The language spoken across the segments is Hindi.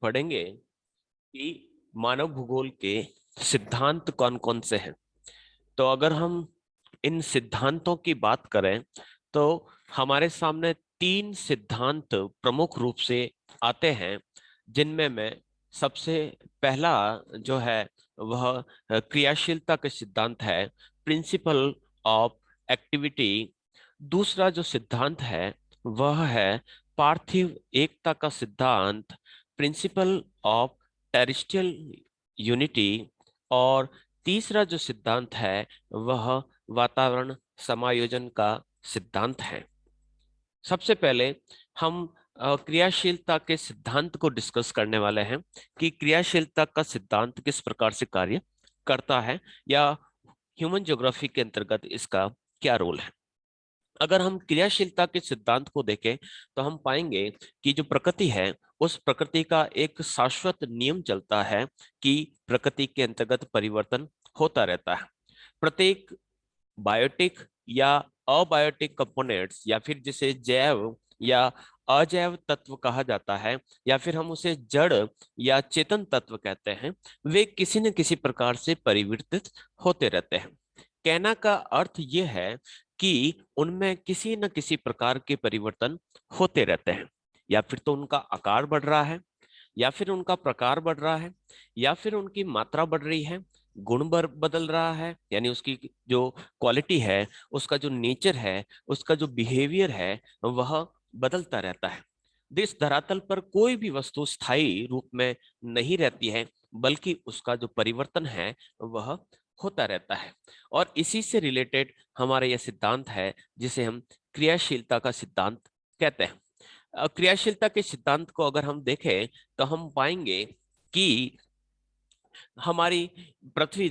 पढ़ेंगे कि मानव भूगोल के सिद्धांत कौन कौन से हैं। तो अगर हम इन सिद्धांतों की बात करें तो हमारे सामने तीन सिद्धांत प्रमुख रूप से आते हैं, जिनमें में सबसे पहला जो है वह क्रियाशीलता के सिद्धांत है, प्रिंसिपल ऑफ एक्टिविटी। दूसरा जो सिद्धांत है वह है पार्थिव एकता का सिद्धांत, प्रिंसिपल ऑफ टेरेस्ट्रियल यूनिटी। और तीसरा जो सिद्धांत है वह वातावरण समायोजन का सिद्धांत है। सबसे पहले हम क्रियाशीलता के सिद्धांत को डिस्कस करने वाले हैं कि क्रियाशीलता का सिद्धांत किस प्रकार से कार्य करता है या ह्यूमन ज्योग्राफी के अंतर्गत इसका क्या रोल है। अगर हम क्रियाशीलता के सिद्धांत को देखें तो हम पाएंगे कि जो प्रकृति है उस प्रकृति का एक शाश्वत नियम चलता है कि प्रकृति के अंतर्गत परिवर्तन होता रहता है। प्रत्येक बायोटिक या अबायोटिक कंपोनेंट्स या फिर जिसे जैव या अजैव तत्व कहा जाता है या फिर हम उसे जड़ या चेतन तत्व कहते हैं, वे किसी न किसी प्रकार से परिवर्तित होते रहते हैं। कहना का अर्थ यह है कि उनमें किसी न किसी प्रकार के परिवर्तन होते रहते हैं, या फिर तो उनका आकार बढ़ रहा है, या फिर उनका प्रकार बढ़ रहा है, या फिर उनकी मात्रा बढ़ रही है, गुण बदल रहा है, यानी उसकी जो क्वालिटी है, उसका जो नेचर है, उसका जो बिहेवियर है वह बदलता रहता है। इस धरातल पर कोई भी वस्तु स्थायी रूप में नहीं रहती है, बल्कि उसका जो परिवर्तन है वह होता रहता है। और इसी से रिलेटेड हमारा यह सिद्धांत है जिसे हम क्रियाशीलता का सिद्धांत कहते हैं। क्रियाशीलता के सिद्धांत को अगर हम देखें तो हम पाएंगे कि हमारी पृथ्वी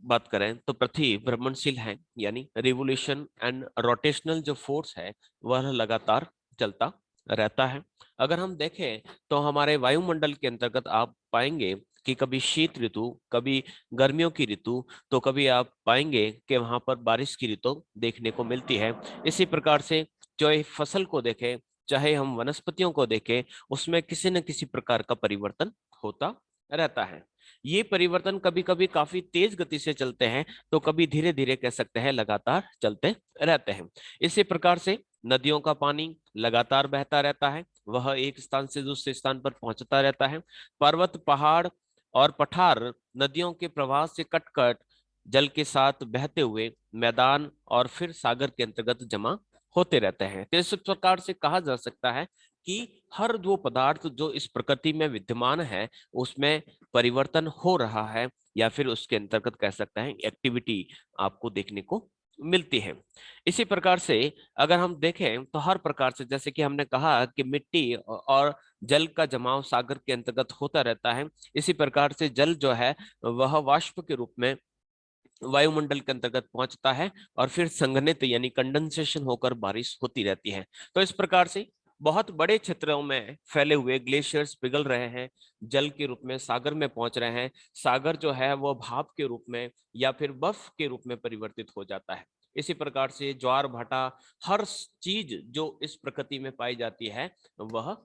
बात करें तो पृथ्वी भ्रमणशील है, यानी रिवोल्यूशन एंड रोटेशनल जो फोर्स है वह लगातार चलता रहता है। अगर हम देखें तो हमारे वायुमंडल के अंतर्गत आप पाएंगे कि कभी शीत ऋतु, कभी गर्मियों की ऋतु, तो कभी आप पाएंगे कि वहां पर बारिश की ऋतु देखने को मिलती है। इसी प्रकार से चाहे फसल को देखें, चाहे हम वनस्पतियों को देखें, उसमें किसी न किसी प्रकार का परिवर्तन होता रहता है। ये परिवर्तन कभी कभी काफी तेज गति से चलते हैं, तो कभी धीरे धीरे कह सकते हैं लगातार चलते रहते हैं। इसी प्रकार से नदियों का पानी लगातार बहता रहता है, वह एक स्थान से दूसरे स्थान पर पहुंचता रहता है। पर्वत, पहाड़ और पठार नदियों के प्रवाह से कट कट जल के साथ बहते हुए मैदान और फिर सागर के अंतर्गत जमा होते रहते हैं। तो इस प्रकार से कहा जा सकता है कि हर वो पदार्थ जो इस प्रकृति में विद्यमान है उसमें परिवर्तन हो रहा है, या फिर उसके अंतर्गत कह सकते हैं एक्टिविटी आपको देखने को मिलती है। इसी प्रकार से अगर हम देखें तो हर प्रकार से, जैसे कि हमने कहा कि मिट्टी और जल का जमाव सागर के अंतर्गत होता रहता है, इसी प्रकार से जल जो है वह वाष्प के रूप में वायुमंडल के अंतर्गत पहुंचता है और फिर संघनित यानी कंडेंसेशन होकर बारिश होती रहती है। तो इस प्रकार से बहुत बड़े क्षेत्रों में फैले हुए ग्लेशियर्स पिघल रहे हैं, जल के रूप में सागर में पहुंच रहे हैं। सागर जो है वो भाप के रूप में या फिर बर्फ के रूप में परिवर्तित हो जाता है। इसी प्रकार से ज्वार भाटा, हर चीज जो इस प्रकृति में पाई जाती है वह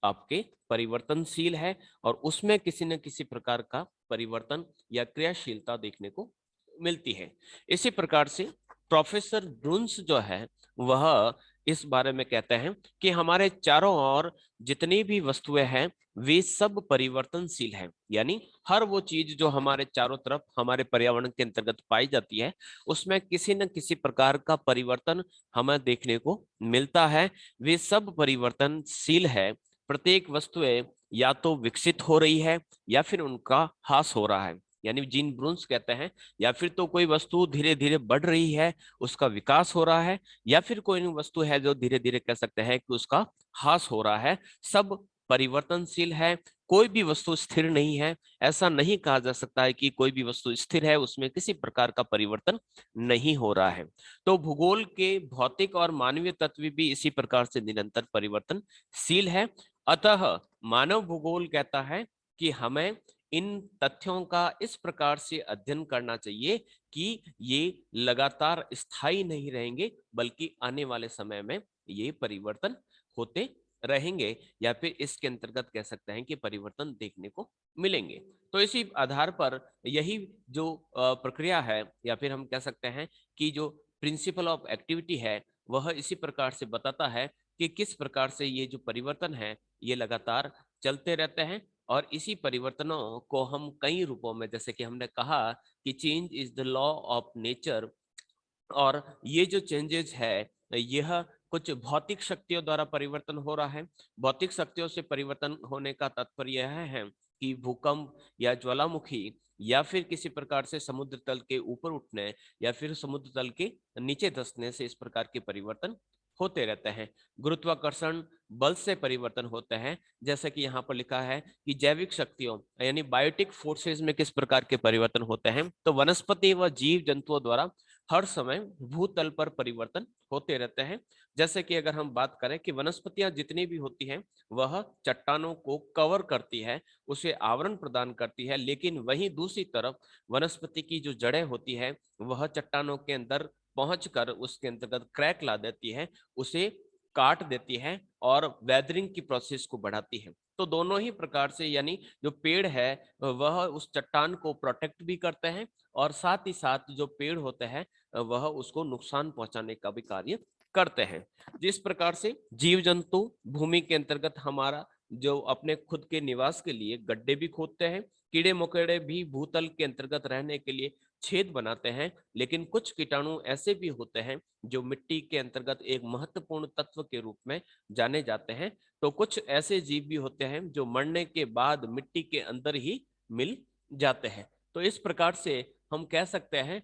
आपके परिवर्तनशील है, और उसमें किसी न किसी प्रकार का परिवर्तन या क्रियाशीलता देखने को मिलती है। इसी प्रकार से प्रोफेसर ब्रुन्स जो है वह इस बारे में कहते हैं कि हमारे चारों ओर जितनी भी वस्तुएं हैं वे सब परिवर्तनशील हैं, यानी हर वो चीज जो हमारे चारों तरफ हमारे पर्यावरण के अंतर्गत पाई जाती है उसमें किसी न किसी प्रकार का परिवर्तन हमें देखने को मिलता है। वे सब परिवर्तनशील है। प्रत्येक वस्तुएं या तो विकसित हो रही है या फिर उनका ह्रास हो रहा है, यानी जीन ब्रुन्स कहते हैं, या फिर तो कोई वस्तु धीरे धीरे बढ़ रही है, उसका विकास हो रहा है, या फिर कोई वस्तु है जो धीरे धीरे कह सकते हैं कि उसका ह्रास हो रहा है। सब परिवर्तनशील है, कोई भी वस्तु स्थिर नहीं है। ऐसा नहीं कहा जा सकता है कि कोई भी वस्तु स्थिर है, उसमें किसी प्रकार का परिवर्तन नहीं हो रहा है। तो भूगोल के भौतिक और मानवीय तत्व भी इसी प्रकार से निरंतर परिवर्तनशील है। अतः मानव भूगोल कहता है कि हमें इन तथ्यों का इस प्रकार से अध्ययन करना चाहिए कि ये लगातार स्थायी नहीं रहेंगे, बल्कि आने वाले समय में ये परिवर्तन होते रहेंगे या फिर इसके अंतर्गत कह सकते हैं कि परिवर्तन देखने को मिलेंगे। तो इसी आधार पर यही जो प्रक्रिया है या फिर हम कह सकते हैं कि जो प्रिंसिपल ऑफ एक्टिविटी है वह इसी प्रकार से बताता है कि किस प्रकार से ये जो परिवर्तन है ये लगातार चलते रहते हैं और इसी परिवर्तनों को हम कई रूपों में, जैसे कि हमने कहा कि change is the law of nature, और ये जो चेंजेस है यह कुछ भौतिक शक्तियों द्वारा परिवर्तन हो रहा है। भौतिक शक्तियों से परिवर्तन होने का तात्पर्य यह है कि भूकंप या ज्वालामुखी या फिर किसी प्रकार से समुद्र तल के ऊपर उठने या फिर समुद्र तल के नीचे धंसने से इस प्रकार के परिवर्तन होते रहते हैं। गुरुत्वाकर्षण बल से परिवर्तन होते हैं, जैसे कि यहाँ पर लिखा है कि जैविक शक्तियों यानी बायोटिक फोर्सेस में किस प्रकार के परिवर्तन होते हैं। तो वनस्पति व जीव जंतुओं द्वारा हर समय भूतल पर परिवर्तन होते रहते हैं। जैसे कि अगर हम बात करें कि वनस्पतियां जितनी भी होती हैं वह चट्टानों को कवर करती है, उसे आवरण प्रदान करती है, लेकिन वहीं दूसरी तरफ वनस्पति की जो जड़ें होती है वह चट्टानों के अंदर पहुंचकर उसके अंतर्गत क्रैक ला देती है, उसे काट देती है और वेदरिंग की प्रोसेस को बढ़ाती है। तो दोनों ही प्रकार से यानी जो पेड़ है वह उस चट्टान को प्रोटेक्ट भी करते हैं और साथ ही साथ जो पेड़ होते हैं वह उसको नुकसान पहुंचाने का भी कार्य करते हैं। जिस प्रकार से जीव जंतु भूमि के अंतर्गत हमारा जो अपने खुद के निवास के लिए गड्ढे भी खोदते हैं, कीड़े मकोड़े भी भूतल के अंतर्गत रहने के लिए छेद बनाते हैं, लेकिन कुछ कीटाणु ऐसे भी होते हैं जो मिट्टी के अंतर्गत एक महत्वपूर्ण तत्व के रूप में जाने जाते हैं। तो कुछ ऐसे जीव भी होते हैं जो मरने के बाद मिट्टी के अंदर ही मिल जाते हैं। तो इस प्रकार से हम कह सकते हैं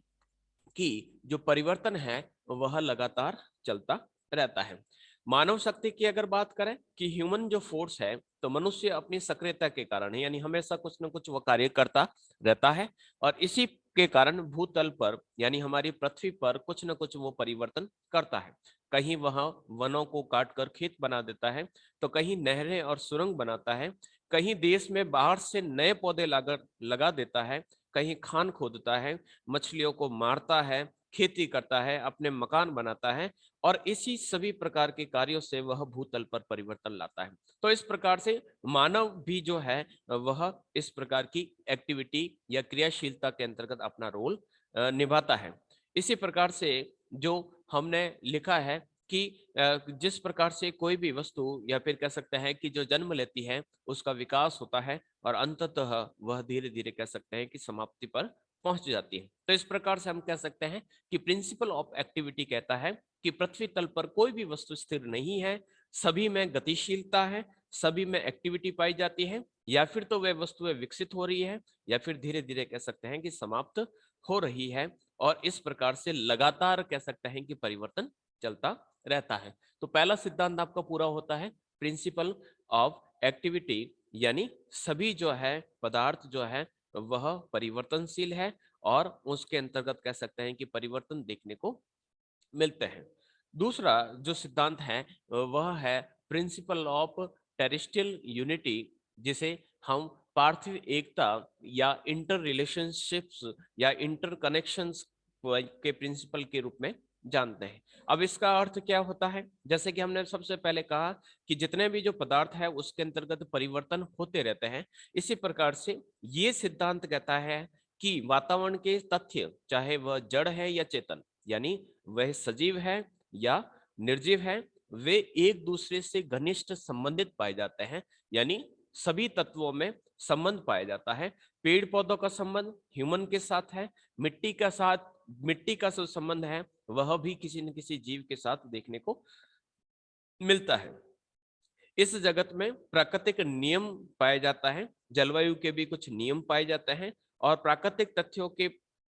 कि जो परिवर्तन है वह लगातार चलता रहता है। मानव शक्ति की अगर बात करें कि ह्यूमन जो फोर्स है तो मनुष्य अपनी सक्रियता के कारण है, यानी हमेशा कुछ न कुछ वो कार्य करता रहता है और इसी के कारण भूतल पर यानी हमारी पृथ्वी पर कुछ न कुछ वो परिवर्तन करता है। कहीं वह वनों को काटकर खेत बना देता है, तो कहीं नहरें और सुरंग बनाता है, कहीं देश में बाहर से नए पौधे लगा देता है, कहीं खान खोदता है, मछलियों को मारता है, खेती करता है, अपने मकान बनाता है और इसी सभी प्रकार के कार्यों से वह भूतल पर परिवर्तन लाता है। तो इस प्रकार से मानव भी जो है वह इस प्रकार की एक्टिविटी या क्रियाशीलता के अंतर्गत अपना रोल निभाता है। इसी प्रकार से जो हमने लिखा है कि जिस प्रकार से कोई भी वस्तु या फिर कह सकते हैं कि जो जन्म लेती है उसका विकास होता है और अंततः वह धीरे धीरे कह सकते हैं कि समाप्ति पर पहुंच जाती है। तो इस प्रकार से हम कह सकते हैं कि प्रिंसिपल ऑफ एक्टिविटी कहता है कि पृथ्वी तल पर कोई भी वस्तु स्थिर नहीं है, सभी में गतिशीलता है, सभी में एक्टिविटी पाई जाती है, या फिर तो वह वस्तुएं विकसित हो रही है या फिर धीरे धीरे कह सकते हैं कि समाप्त हो रही है और इस प्रकार से लगातार कह सकते हैं कि परिवर्तन चलता रहता है। तो पहला सिद्धांत आपका पूरा होता है, प्रिंसिपल ऑफ एक्टिविटी, यानी सभी जो है पदार्थ जो है वह परिवर्तनशील है और उसके अंतर्गत कह सकते हैं कि परिवर्तन देखने को मिलते हैं। दूसरा जो सिद्धांत है वह है प्रिंसिपल ऑफ टेरेस्ट्रियल यूनिटी, जिसे हम पार्थिव एकता या इंटर रिलेशनशिप्स या इंटर कनेक्शंस के प्रिंसिपल के रूप में जानते हैं। अब इसका अर्थ क्या होता है, जैसे कि हमने सबसे पहले कहा कि जितने भी जो पदार्थ है उसके अंतर्गत परिवर्तन होते रहते हैं। इसी प्रकार से ये सिद्धांत कहता है कि वातावरण के तथ्य चाहे वह जड़ है या चेतन, यानी वह सजीव है या निर्जीव है, वे एक दूसरे से घनिष्ठ संबंधित पाए जाते हैं, यानी सभी तत्वों में संबंध पाया जाता है। पेड़ पौधों का संबंध ह्यूमन के साथ है, मिट्टी का जो संबंध है वह भी किसी न किसी जीव के साथ देखने को मिलता है। इस जगत में प्राकृतिक नियम पाया जाता है, जलवायु के भी कुछ नियम पाए जाते हैं और प्राकृतिक तथ्यों के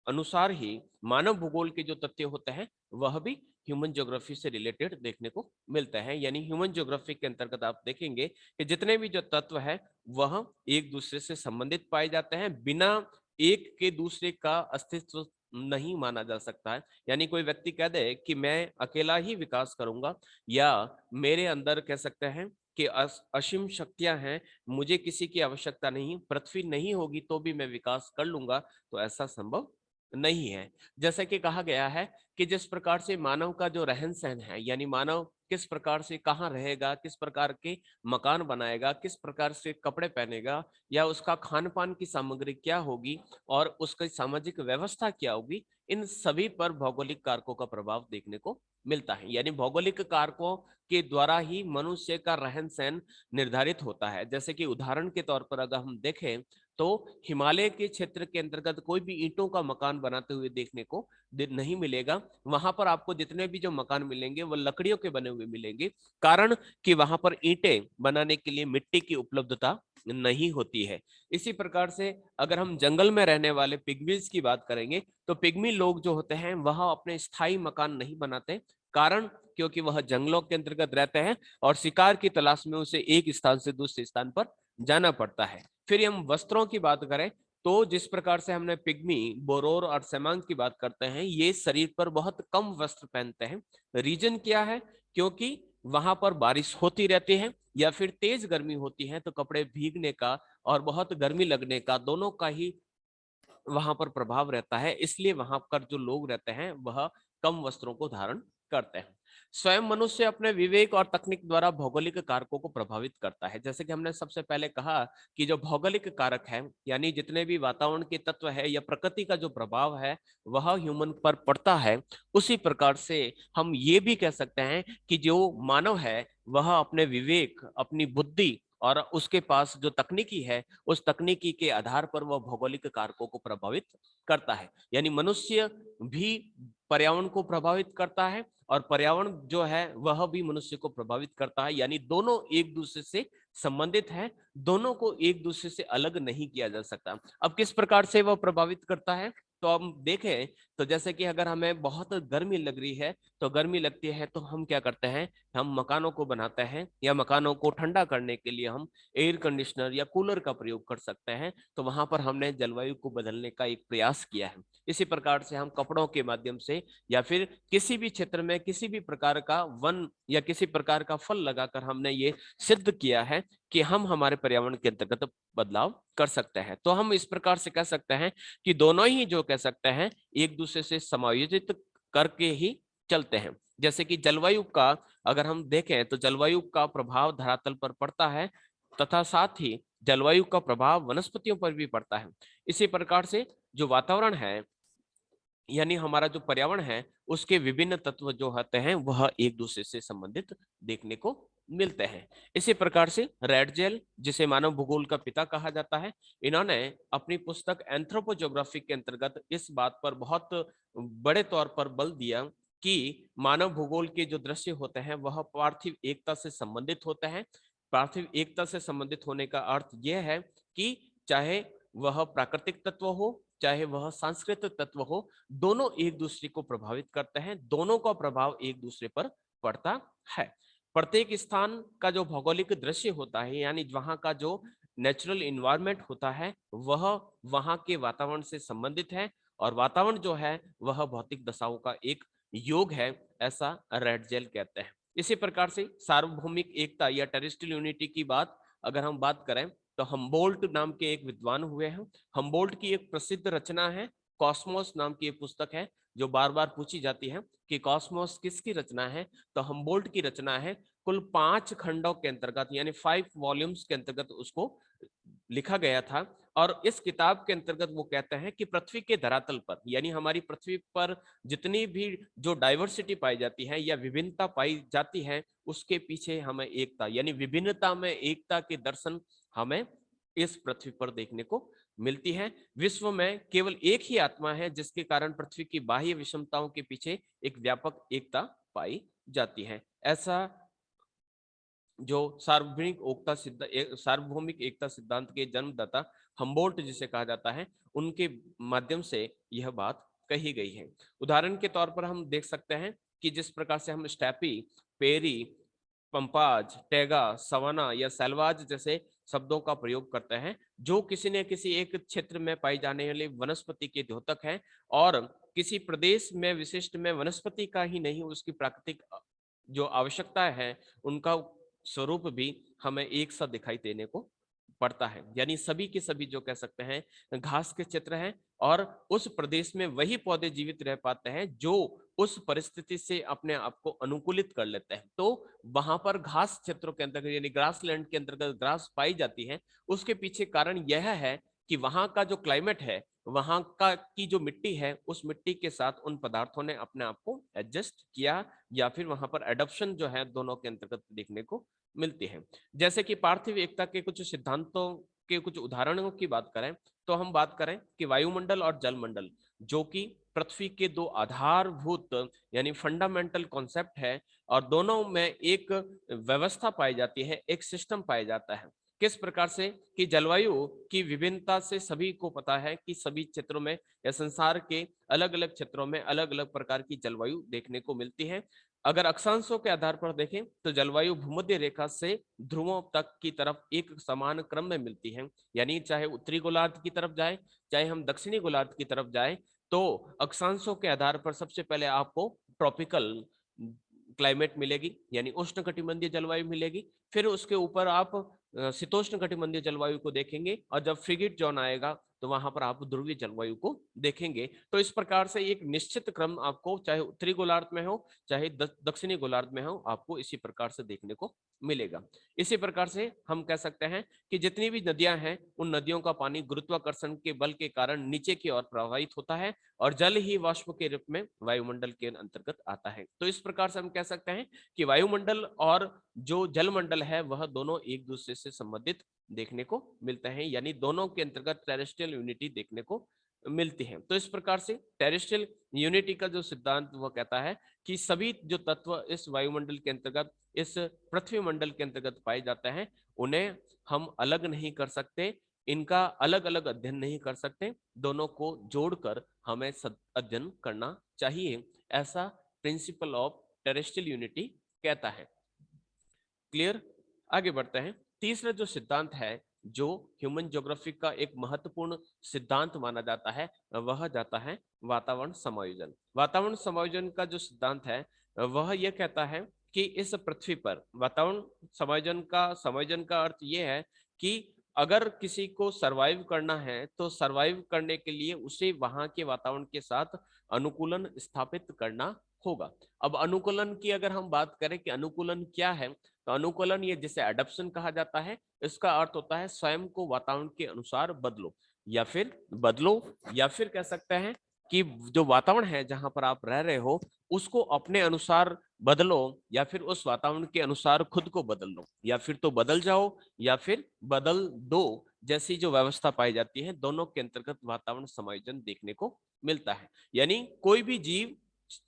अनुसार ही मानव भूगोल के जो तथ्य होते हैं वह भी ह्यूमन ज्योग्राफी से रिलेटेड देखने को मिलते हैं। यानी ह्यूमन ज्योग्राफी के अंतर्गत आप देखेंगे कि जितने भी जो तत्व है वह एक दूसरे से संबंधित पाए जाते हैं, बिना एक के दूसरे का अस्तित्व नहीं माना जा सकता है। यानी कोई व्यक्ति कह दे कि मैं अकेला ही विकास करूंगा या मेरे अंदर कह सकते हैं कि असीम शक्तियां हैं, मुझे किसी की आवश्यकता नहीं, पृथ्वी नहीं होगी तो भी मैं विकास कर लूंगा, तो ऐसा संभव नहीं है। जैसे कि कहा गया है कि जिस प्रकार से मानव का जो रहन सहन है, यानी मानव किस प्रकार से कहाँ रहेगा, किस प्रकार के मकान बनाएगा, किस प्रकार से कपड़े पहनेगा, या उसका खान पान की सामग्री क्या होगी और उसकी सामाजिक व्यवस्था क्या होगी, इन सभी पर भौगोलिक कारकों का प्रभाव देखने को मिलता है। यानी भौगोलिक कारकों के द्वारा ही मनुष्य का रहन सहन निर्धारित होता है। जैसे कि उदाहरण के तौर पर अगर हम देखें तो हिमालय के क्षेत्र के अंतर्गत कोई भी ईंटों का मकान बनाते हुए देखने को नहीं मिलेगा। वहां पर आपको जितने भी जो मकान मिलेंगे वो लकड़ियों के बने हुए मिलेंगे, कारण कि वहां पर ईंटें बनाने के लिए मिट्टी की उपलब्धता नहीं होती है। इसी प्रकार से अगर हम जंगल में रहने वाले पिग्मीज की बात करेंगे तो पिग्मी लोग जो होते हैं वह अपने स्थायी मकान नहीं बनाते, कारण क्योंकि वह जंगलों के अंतर्गत रहते हैं और शिकार की तलाश में उसे एक स्थान से दूसरे स्थान पर जाना पड़ता है। फिर हम वस्त्रों की बात करें तो जिस प्रकार से हमने पिग्मी, बोरोर और सेमांग की बात करते हैं, ये शरीर पर बहुत कम वस्त्र पहनते हैं। रीजन क्या है? क्योंकि वहां पर बारिश होती रहती है या फिर तेज गर्मी होती है तो कपड़े भीगने का और बहुत गर्मी लगने का दोनों का ही वहां पर प्रभाव रहता है, इसलिए वहां पर जो लोग रहते हैं वह कम वस्त्रों को धारण करते हैं। स्वयं मनुष्य अपने विवेक और तकनीक द्वारा भौगोलिक कारकों को प्रभावित करता है। जैसे कि हमने सबसे पहले कहा कि जो भौगोलिक कारक है, यानी जितने भी वातावरण के तत्व है या प्रकृति का जो प्रभाव है वह ह्यूमन पर पड़ता है। उसी प्रकार से हम ये भी कह सकते हैं कि जो मानव है वह अपने विवेक, अपनी बुद्धि और उसके पास जो तकनीकी है उस तकनीकी के आधार पर वह भौगोलिक कारकों को प्रभावित करता है। यानी मनुष्य भी पर्यावरण को प्रभावित करता है और पर्यावरण जो है वह भी मनुष्य को प्रभावित करता है। यानी दोनों एक दूसरे से संबंधित है, दोनों को एक दूसरे से अलग नहीं किया जा सकता। अब किस प्रकार से वह प्रभावित करता है तो हम देखें तो जैसे कि अगर हमें बहुत गर्मी लग रही है तो गर्मी लगती है तो हम क्या करते हैं, हम मकानों को बनाते हैं या मकानों को ठंडा करने के लिए हम एयर कंडीशनर या कूलर का प्रयोग कर सकते हैं। तो वहां पर हमने जलवायु को बदलने का एक प्रयास किया है। इसी प्रकार से हम कपड़ों के माध्यम से या फिर किसी भी क्षेत्र में किसी भी प्रकार का वन या किसी प्रकार का फल लगाकर हमने ये सिद्ध किया है कि हम हमारे पर्यावरण के अंतर्गत बदलाव कर सकते हैं। तो हम इस प्रकार से कह सकते हैं कि दोनों ही जो कह सकते हैं एक दूसरे से समायोजित करके ही चलते हैं। जैसे कि जलवायु का अगर हम देखें तो जलवायु का प्रभाव धरातल पर पड़ता है तथा साथ ही जलवायु का प्रभाव वनस्पतियों पर भी पड़ता है। इसी प्रकार से जो वातावरण है यानी हमारा जो पर्यावरण है उसके विभिन्न तत्व जो होते हैं वह एक दूसरे से संबंधित देखने को मिलते हैं। इसी प्रकार से रेडजेल, जिसे मानव भूगोल का पिता कहा जाता है, इन्होंने अपनी पुस्तक एंथ्रोपोज्योग्राफी के अंतर्गत इस बात पर बहुत बड़े तौर पर बल दिया कि मानव भूगोल के जो दृश्य होते हैं वह पार्थिव एकता से संबंधित होते हैं। पार्थिव एकता से संबंधित होने का अर्थ यह है कि चाहे वह प्राकृतिक तत्व हो चाहे वह सांस्कृतिक तत्व हो, दोनों एक दूसरे को प्रभावित करते हैं, दोनों का प्रभाव एक दूसरे पर पड़ता है। प्रत्येक स्थान का जो भौगोलिक दृश्य होता है यानी वहां का जो नेचुरल इन्वायरमेंट होता है वह वहां के वातावरण से संबंधित है और वातावरण जो है वह भौतिक दशाओं का एक योग है, ऐसा रेडजेल कहते हैं। इसी प्रकार से सार्वभौमिक एकता या टेरेस्ट्रियल यूनिटी की बात अगर हम बात करें तो हम्बोल्ट नाम के एक विद्वान हुए हैं। हम्बोल्ट की एक प्रसिद्ध रचना है कॉस्मोस नाम की एक पुस्तक है, जो बार बार पूछी जाती है कि कॉस्मोस किसकी रचना है, तो हम्बोल्ट की रचना है। कुल 5 खंडों के अंतर्गत यानी 5 वॉल्यूम्स के अंतर्गत उसको लिखा गया था। और इस किताब के अंतर्गत वो कहते हैं कि पृथ्वी के धरातल पर यानी हमारी पृथ्वी पर जितनी भी जो डाइवर्सिटी पाई जाती है या विभिन्नता पाई जाती है उसके पीछे हमें एकता यानी विभिन्नता में एकता के दर्शन हमें इस पृथ्वी पर देखने को मिलती है। विश्व में केवल एक ही आत्मा है जिसके कारण पृथ्वी की बाह्य विषमताओं के पीछे एक व्यापक एकता पाई जाती है। ऐसा जो सार्वभौमिक एकता सिद्धांत के जन्मदाता हम्बोल्ट जिसे कहा जाता है, उनके माध्यम से यह बात कही गई है। उदाहरण के तौर पर हम देख सकते हैं कि जिस प्रकार से हम स्टेपी, पेरी, पंपाज, टेगा, सवाना या सैलवाज जैसे शब्दों का प्रयोग करते हैं, जो किसी न किसी एक क्षेत्र में पाई जाने वाली वनस्पति के द्योतक है और किसी प्रदेश में विशिष्ट में वनस्पति का ही नहीं उसकी प्राकृतिक जो आवश्यकता है उनका स्वरूप भी हमें एक सा दिखाई देने को पड़ता है। यानी सभी के सभी जो कह सकते हैं घास के चित्र हैं और उस प्रदेश में वही पौधे जीवित रह पाते हैं जो उस परिस्थिति से अपने आप को अनुकूलित कर लेते हैं। तो वहां पर घास क्षेत्रों के अंतर्गत यानी ग्रास लैंड के अंतर्गत ग्रास पाई जाती है, उसके पीछे कारण यह है कि वहां का जो क्लाइमेट है, वहां का की जो मिट्टी है, उस मिट्टी के साथ उन पदार्थों ने अपने आप को एडजस्ट किया, या फिर वहां पर एडॉप्शन जो है दोनों के अंतर्गत देखने को मिलती है। जैसे कि पार्थिव एकता के कुछ सिद्धांतों के कुछ उदाहरणों की बात करें, तो हम बात करें कि वायुमंडल और जलमंडल, जो कि पृथ्वी के दो आधारभूत यानी फंडामेंटल कॉन्सेप्ट है, और दोनों में एक व्यवस्था पाई जाती है, एक सिस्टम पाया जाता है। किस प्रकार से कि जलवायु की विभिन्नता से सभी को पता है कि सभी क्षेत्रों में या संसार के अलग अलग क्षेत्रों में अलग अलग प्रकार की जलवायु देखने को मिलती है। अगर अक्षांशों के आधार पर देखें तो जलवायु भूमध्य रेखा से ध्रुवों तक की तरफ एक समान क्रम में मिलती है, यानी चाहे उत्तरी गोलार्ध की तरफ जाए, चाहे हम दक्षिणी गोलार्ध की तरफ जाए, तो अक्षांशों के आधार पर सबसे पहले आपको ट्रॉपिकल क्लाइमेट मिलेगी, यानी उष्ण कटिबंधीय जलवायु मिलेगी। फिर उसके ऊपर आप शीतोष्ण कटिबंधीय जलवायु को देखेंगे, और जब फ्रिगेट जोन आएगा तो वहां पर आप ध्रुवीय जलवायु को देखेंगे। तो इस प्रकार से एक निश्चित क्रम आपको चाहे उत्तरी गोलार्ध में हो चाहे दक्षिणी गोलार्ध में हो, आपको इसी प्रकार से देखने को मिलेगा। इसी प्रकार से हम कह सकते हैं कि जितनी भी नदियां हैं, उन नदियों का पानी गुरुत्वाकर्षण के बल के कारण नीचे की ओर प्रवाहित होता है, और जल ही वाष्प के रूप में वायुमंडल के अंतर्गत आता है। तो इस प्रकार से हम कह सकते हैं कि वायुमंडल और जो जलमंडल है वह दोनों एक दूसरे से संबंधित देखने को मिलते हैं, यानी दोनों के अंतर्गत टेरेस्ट्रियल यूनिटी देखने को मिलती है। तो इस प्रकार से टेरेस्ट्रियल यूनिटी का जो सिद्धांत वह कहता है कि सभी जो तत्व इस वायुमंडल के अंतर्गत, इस पृथ्वी मंडल के अंतर्गत पाए जाते हैं, उन्हें हम अलग नहीं कर सकते, इनका अलग अलग अध्ययन नहीं कर सकते, दोनों को जोड़कर हमें अध्ययन करना चाहिए, ऐसा प्रिंसिपल ऑफ टेरेस्ट्रियल यूनिटी कहता है। क्लियर? आगे बढ़ते हैं। तीसरा जो सिद्धांत है, जो ह्यूमन ज्योग्राफी का एक महत्वपूर्ण सिद्धांत माना जाता है, वह जाता है वातावरण समायोजन। वातावरण समायोजन का जो सिद्धांत है वह यह कहता है कि इस पृथ्वी पर वातावरण समायोजन का अर्थ यह है कि अगर किसी को सरवाइव करना है, तो सरवाइव करने के लिए उसे वहां के वातावरण के साथ अनुकूलन स्थापित करना होगा। अब अनुकूलन की अगर हम बात करें कि अनुकूलन क्या है, तो अनुकूलन ये जिसे एडप्शन कहा जाता है, इसका अर्थ होता है स्वयं को वातावरण के अनुसार बदलो, या फिर कह सकते हैं कि जो वातावरण है जहां पर आप रह रहे हो उसको अपने अनुसार बदलो, या फिर उस वातावरण के अनुसार खुद को बदल लो, या फिर तो बदल जाओ या फिर बदल दो, जैसी जो व्यवस्था पाई जाती है, दोनों के अंतर्गत वातावरण समायोजन देखने को मिलता है। यानी कोई भी जीव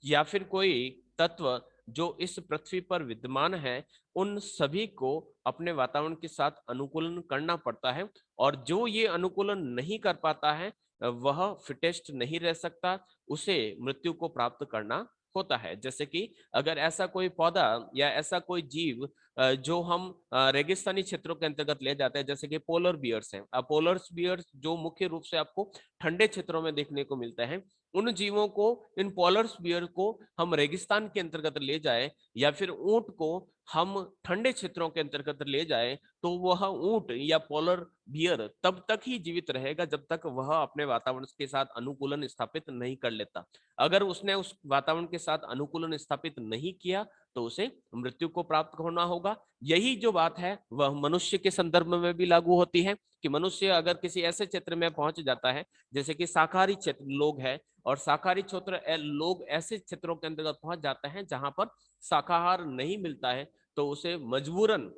या फिर कोई तत्व जो इस पृथ्वी पर विद्यमान है, उन सभी को अपने वातावरण के साथ अनुकूलन करना पड़ता है, और जो ये अनुकूलन नहीं कर पाता है वह फिटेस्ट नहीं रह सकता, उसे मृत्यु को प्राप्त करना होता है। जैसे कि अगर ऐसा कोई पौधा या ऐसा कोई जीव जो हम रेगिस्तानी क्षेत्रों के अंतर्गत ले जाते हैं, जैसे कि पोलर बियर्स हैं, पोलर बियर्स जो मुख्य रूप से आपको ठंडे क्षेत्रों में देखने को मिलते हैं, उन जीवों को, इन पोलर बियर को हम रेगिस्तान के अंतर्गत ले जाए, या फिर ऊंट को हम ठंडे क्षेत्रों के अंतर्गत ले जाए, तो वह ऊंट या पोलर बियर तब तक ही जीवित रहेगा जब तक वह अपने वातावरण के साथ अनुकूलन स्थापित नहीं कर लेता। अगर उसने उस वातावरण के साथ अनुकूलन स्थापित नहीं किया तो उसे मृत्यु को प्राप्त होना होगा। यही जो बात है वह मनुष्य के संदर्भ में भी लागू होती है कि मनुष्य अगर किसी ऐसे क्षेत्र में पहुंच जाता है, जैसे कि शाकाहारी क्षेत्र लोग हैं, और शाकाहारी क्षेत्र लोग ऐसे क्षेत्रों के अंतर्गत पहुंच जाते हैं जहां पर शाकाहार नहीं मिलता है, तो उसे मजबूरन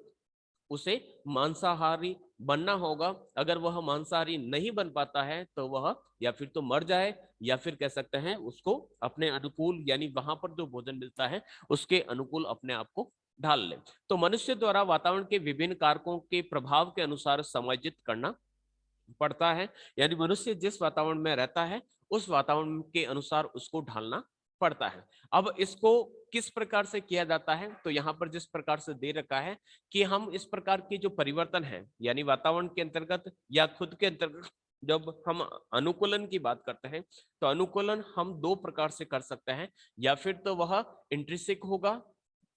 उसे मांसाहारी बनना होगा। अगर वह मांसाहारी नहीं बन पाता है तो वह या फिर तो मर जाए, या फिर कह सकते हैं उसको अपने अनुकूल यानी वहां पर जो भोजन मिलता है उसके अनुकूल अपने आप को ढाल ले। तो मनुष्य द्वारा वातावरण के विभिन्न कारकों के प्रभाव के अनुसार समायोजित करना पड़ता है, यानी मनुष्य जिस वातावरण में रहता है उस वातावरण के अनुसार उसको ढालना पड़ता है। अब इसको किस प्रकार से किया जाता है, तो यहाँ पर जिस प्रकार से दे रखा है कि हम इस प्रकार की जो परिवर्तन है, यानी वातावरण के अंतर्गत या खुद के अंतर्गत जब हम अनुकूलन की बात करते हैं, तो अनुकूलन हम दो प्रकार से कर सकते हैं, या फिर तो वह इंट्रिंसिक होगा,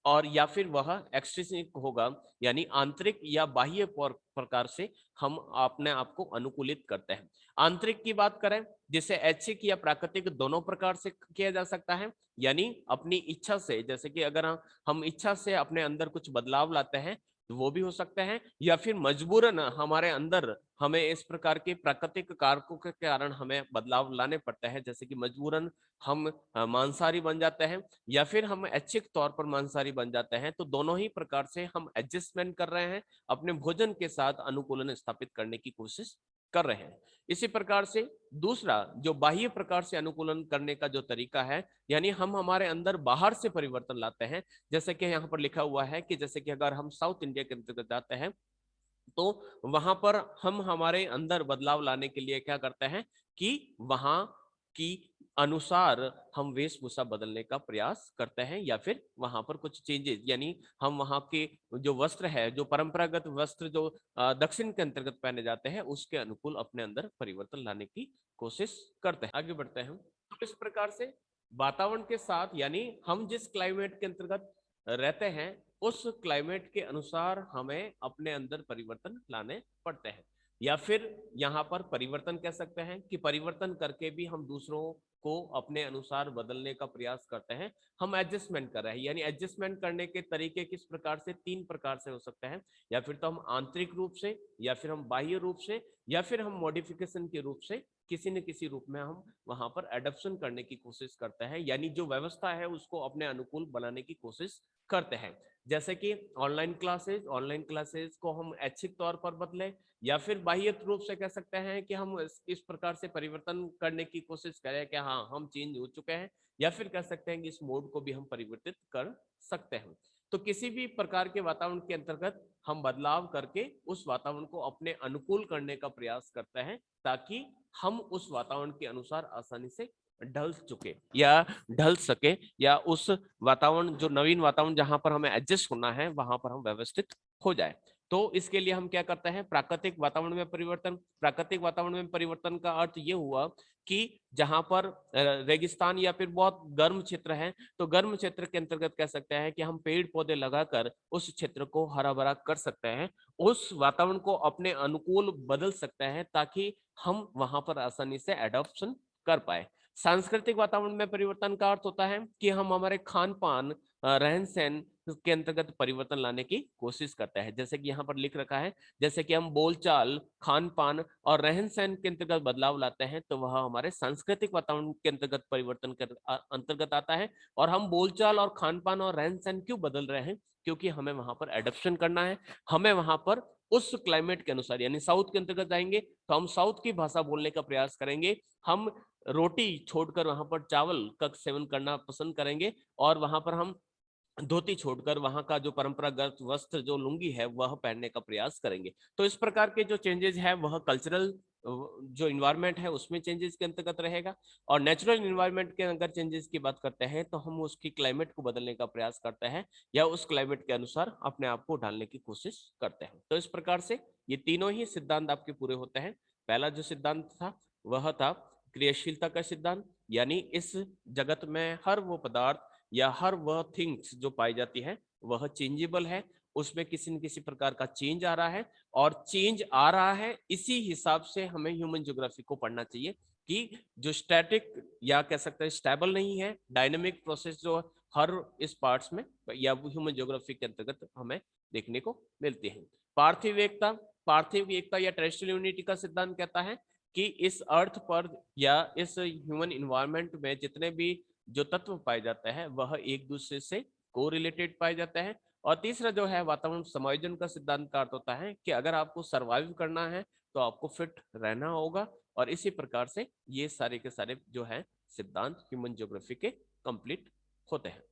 और या फिर वह एक्सट्रिंसिक होगा, यानी आंतरिक या बाह्य प्रकार से हम अपने आप को अनुकूलित करते हैं। आंतरिक की बात करें, जिसे ऐच्छिक या प्राकृतिक दोनों प्रकार से किया जा सकता है, यानी अपनी इच्छा से, जैसे कि अगर हम इच्छा से अपने अंदर कुछ बदलाव लाते हैं तो वो भी हो सकते हैं, या फिर मजबूरन हमारे अंदर हमें इस प्रकार के प्राकृतिक कारकों के कारण हमें बदलाव लाने पड़ते हैं, जैसे कि मजबूरन हम मांसाहारी बन जाते हैं या फिर हम ऐच्छिक तौर पर मांसाहारी बन जाते हैं। तो दोनों ही प्रकार से हम एडजस्टमेंट कर रहे हैं, अपने भोजन के साथ अनुकूलन स्थापित करने की कोशिश कर रहे हैं। इसी प्रकार से दूसरा जो बाह्य प्रकार से अनुकूलन करने का जो तरीका है, यानी हम हमारे अंदर बाहर से परिवर्तन लाते हैं। जैसे कि यहाँ पर लिखा हुआ है कि जैसे कि अगर हम साउथ इंडिया के अंतर्गत जाते हैं तो वहां पर हम हमारे अंदर बदलाव लाने के लिए क्या करते हैं कि वहां की अनुसार हम वेशभूषा बदलने का प्रयास करते हैं, या फिर वहां पर कुछ चेंजेस, यानी हम वहां के जो वस्त्र है, जो परंपरागत वस्त्र जो दक्षिण के अंतर्गत पहने जाते हैं, उसके अनुकूल अपने अंदर परिवर्तन लाने की कोशिश करते हैं। आगे बढ़ते हैं। तो इस प्रकार से वातावरण के साथ, यानी हम जिस क्लाइमेट के अंतर्गत रहते हैं उस क्लाइमेट के अनुसार हमें अपने अंदर परिवर्तन लाने पड़ते हैं, या फिर यहाँ पर परिवर्तन कह सकते हैं कि परिवर्तन करके भी हम दूसरों को अपने अनुसार बदलने का प्रयास करते हैं। हम एडजस्टमेंट कर रहे हैं, यानी एडजस्टमेंट करने के तरीके किस प्रकार से, तीन प्रकार से हो सकते हैं, या फिर तो हम आंतरिक रूप से, या फिर हम बाह्य रूप से, या फिर हम मॉडिफिकेशन के रूप से किसी न किसी रूप में हम वहां पर एडप्शन करने की कोशिश करते हैं, यानी जो व्यवस्था है उसको अपने अनुकूल बनाने की कोशिश करते हैं। जैसे कि ऑनलाइन क्लासेस को हम ऐच्छिक तौर पर बदले, या फिर बाह्य रूप से कह सकते हैं कि हम इस प्रकार से परिवर्तन करने की कोशिश करें कि हाँ हम चेंज हो चुके हैं, या फिर कह सकते हैं कि इस मोड को भी हम परिवर्तित कर सकते हैं। तो किसी भी प्रकार के वातावरण के अंतर्गत हम बदलाव करके उस वातावरण को अपने अनुकूल करने का प्रयास करते हैं, ताकि हम उस वातावरण के अनुसार आसानी से ढल चुके या ढल सके, या उस वातावरण जो नवीन वातावरण जहां पर हमें एडजस्ट होना है वहां पर हम व्यवस्थित हो जाए। तो इसके लिए हम क्या करते हैं, प्राकृतिक वातावरण में परिवर्तन। प्राकृतिक वातावरण में परिवर्तन का अर्थ ये हुआ कि जहां पर रेगिस्तान या फिर बहुत गर्म क्षेत्र है, तो गर्म क्षेत्र के अंतर्गत कह सकते हैं कि हम पेड़ पौधे लगाकर उस क्षेत्र को हरा भरा कर सकते हैं, उस वातावरण को अपने अनुकूल बदल सकते हैं, ताकि हम वहां पर आसानी से एडॉप्शन कर पाए। सांस्कृतिक वातावरण में परिवर्तन का अर्थ होता है कि हम हमारे खान पान, रहन सहन के अंतर्गत परिवर्तन लाने की कोशिश करते हैं। जैसे कि यहाँ पर लिख रखा है, जैसे कि हम बोलचाल, खान पान और रहन सहन के अंतर्गत बदलाव लाते हैं, तो वह हमारे सांस्कृतिक वातावरण के अंतर्गत परिवर्तन कर अंतर्गत आता है। और हम बोलचाल और खान पान और रहन सहन क्यों बदल रहे हैं, क्योंकि हमें वहां पर एडप्शन करना है। हमें वहां पर उस क्लाइमेट के अनुसार, यानी साउथ के अंतर्गत जाएंगे तो हम साउथ की भाषा बोलने का प्रयास करेंगे, हम रोटी छोड़कर वहां पर चावल का सेवन करना पसंद करेंगे, और वहां पर हम धोती छोड़कर वहां का जो परंपरागत वस्त्र जो लुंगी है वह पहनने का प्रयास करेंगे। तो इस प्रकार के जो चेंजेस है वह कल्चरल जो इन्वायरमेंट है उसमें चेंजेस के अंतर्गत रहेगा। और नेचुरल इन्वायरमेंट के अगर चेंजेस की बात करते हैं तो हम उसकी क्लाइमेट को बदलने का प्रयास करते हैं, या उस क्लाइमेट के अनुसार अपने आप को ढालने की कोशिश करते हैं। तो इस प्रकार से ये तीनों ही सिद्धांत आपके पूरे होते हैं। पहला जो सिद्धांत था वह था क्रियाशीलता का सिद्धांत, यानी इस जगत में हर वो पदार्थ या हर वह थिंग्स जो पाई जाती है वह चेंजेबल है, उसमें किसी न किसी प्रकार का चेंज आ रहा है, और चेंज आ रहा है इसी हिसाब से हमें ह्यूमन ज्योग्राफी को पढ़ना चाहिए कि जो स्टैटिक या कह सकते हैं स्टेबल नहीं है, डायनेमिक प्रोसेस जो हर इस पार्ट्स में या ह्यूमन ज्योग्राफी के अंतर्गत हमें देखने को मिलती है। पार्थिव एकता या टेरेस्ट्रियल यूनिटी का सिद्धांत कहता है कि इस अर्थ पर या इस ह्यूमन इन्वायरमेंट में जितने भी जो तत्व पाए जाते हैं वह एक दूसरे से को रिलेटेड पाए जाते हैं। और तीसरा जो है वातावरण समायोजन का सिद्धांत का अर्थ होता है कि अगर आपको सरवाइव करना है तो आपको फिट रहना होगा। और इसी प्रकार से ये सारे के सारे जो है सिद्धांत ह्यूमन ज्योग्राफी के कंप्लीट होते हैं।